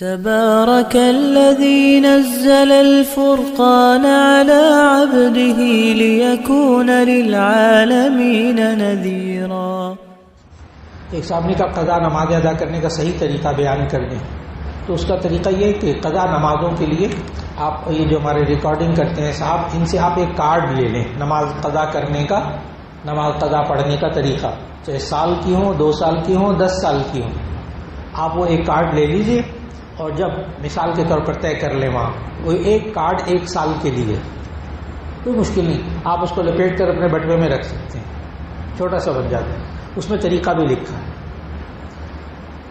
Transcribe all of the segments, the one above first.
تبارك الذي نزل الفرقان على عبده ليكون للعالمين نذيرا۔ ایک صاحب نے کہا قضا نماز ادا کرنے کا صحیح طریقہ بیان کر دیں، تو اس کا طریقہ یہ کہ قضا نمازوں کے لیے آپ یہ جو ہمارے ریکارڈنگ کرتے ہیں صاحب، ان سے آپ ایک کارڈ لے لیں نماز قضا کرنے کا، نماز قضا پڑھنے کا طریقہ، چاہے سال کی ہوں، 2 سال کی ہوں، 10 سال کی ہوں، آپ وہ ایک کارڈ لے لیجئے اور جب مثال کے طور پر طے کر لیں وہاں وہ ایک کارڈ 1 سال کے لیے، کوئی مشکل نہیں، آپ اس کو لپیٹ کر اپنے بٹوے میں رکھ سکتے ہیں، چھوٹا سا بن جاتا ہے، اس میں طریقہ بھی لکھا ہے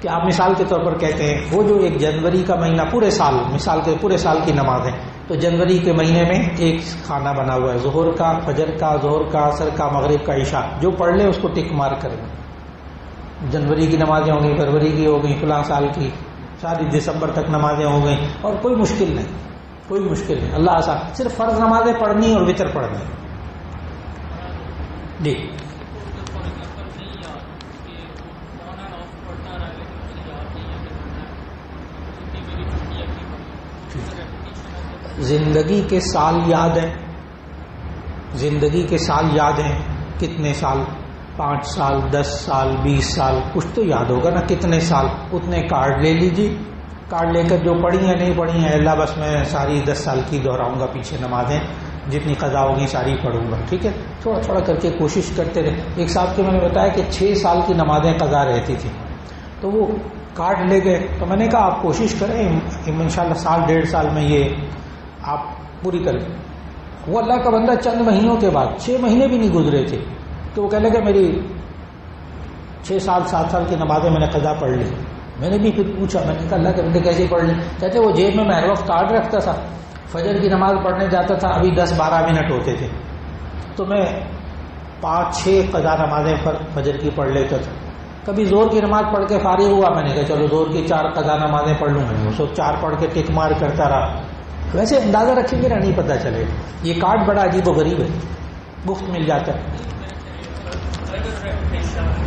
کہ آپ مثال کے طور پر کہتے ہیں وہ جو 1 جنوری کا مہینہ پورے سال، مثال کے پورے سال کی نماز ہے، تو جنوری کے مہینے میں ایک کھانا بنا ہوا ہے، ظہر کا، فجر کا، ظہر کا، عصر کا، مغرب کا، عشاء، جو پڑھ لے اس کو ٹک مار کر دیں۔ جنوری کی نمازیں ہوں گی، فروری کی ہو گئی، فلاں سال کی، ساری دسمبر تک نمازیں ہو گئیں، اور کوئی مشکل نہیں، کوئی مشکل نہیں، اللہ آسان، صرف فرض نمازیں پڑھنی اور وتر پڑھنی۔ جی زندگی کے سال یاد ہیں، زندگی کے سال یاد ہیں، کتنے سال، 5 سال، 10 سال، 20 سال، کچھ تو یاد ہوگا نا، کتنے سال، اتنے کارڈ لے لیجیے، کارڈ لے کر جو پڑھی ہیں نہیں پڑھی ہیں، اللہ بس میں ساری 10 سال کی دہراؤں گا پیچھے نمازیں، جتنی قضا ہوگی ساری پڑھوں گا، ٹھیک ہے، تھوڑا تھوڑا کر کے کوشش کرتے رہے۔ ایک صاحب کے میں نے بتایا کہ 6 سال کی نمازیں قضا رہتی تھی، تو وہ کارڈ لے گئے، تو میں نے کہا آپ کوشش کریں انشاءاللہ سال 1.5 سال میں یہ آپ پوری کر لیں۔ وہ اللہ کا بندہ چند مہینوں کے بعد، 6 مہینے بھی نہیں گزرے تھے کہ وہ کہنے لگے میری 6 سال 7 سال کی نمازیں میں نے قضا پڑھ لی۔ میں نے بھی پھر پوچھا، میں نے کہا اللہ کے بندے کیسے پڑھ لی؟ کہتے وہ جیب میں ہر وقت کارڈ رکھتا تھا، فجر کی نماز پڑھنے جاتا تھا، ابھی 10-12 منٹ ہوتے تھے تو میں 5-6 قضا نمازیں فجر کی پڑھ لیتا تھا۔ کبھی زور کی نماز پڑھ کے فارغ ہوا، میں نے کہا چلو زور کی 4 قضا نمازیں پڑھ لوں گا، سو 4 پڑھ کے ٹک مار کرتا رہا۔ ویسے اندازہ رکھیں گے نا، نہیں پتہ چلے، یہ کارڈ بڑا عجیب و غریب ہے، مفت مل جاتا ہے۔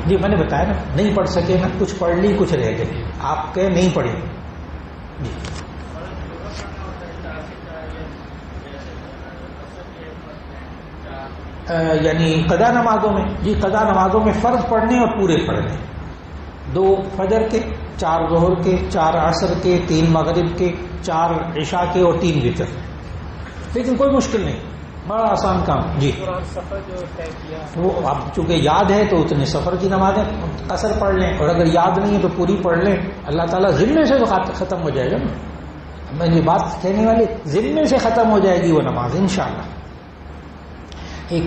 جی میں نے بتایا نا، نہیں پڑھ سکے نا، کچھ پڑھ لی کچھ رہ گئے، آپ کہ نہیں پڑھی۔ جی یعنی قضا نمازوں میں، جی قضا نمازوں میں فرض پڑھنے اور پورے پڑھنے، 2 فجر کے، 4 ظہر کے، 4 عصر کے، 3 مغرب کے، 4 عشاء کے اور 3 وتر، لیکن کوئی مشکل نہیں، بڑا آسان کام۔ جی سفر جو طے کیا وہ اب چونکہ یاد ہے تو اتنے سفر کی نمازیں قصر پڑھ لیں، اور اگر یاد نہیں ہے تو پوری پڑھ لیں، اللہ تعالیٰ ذمے سے ختم ہو جائے گا نا، میں یہ بات کہنے والی ذمے سے ختم ہو جائے گی وہ نماز انشاءاللہ۔ ایک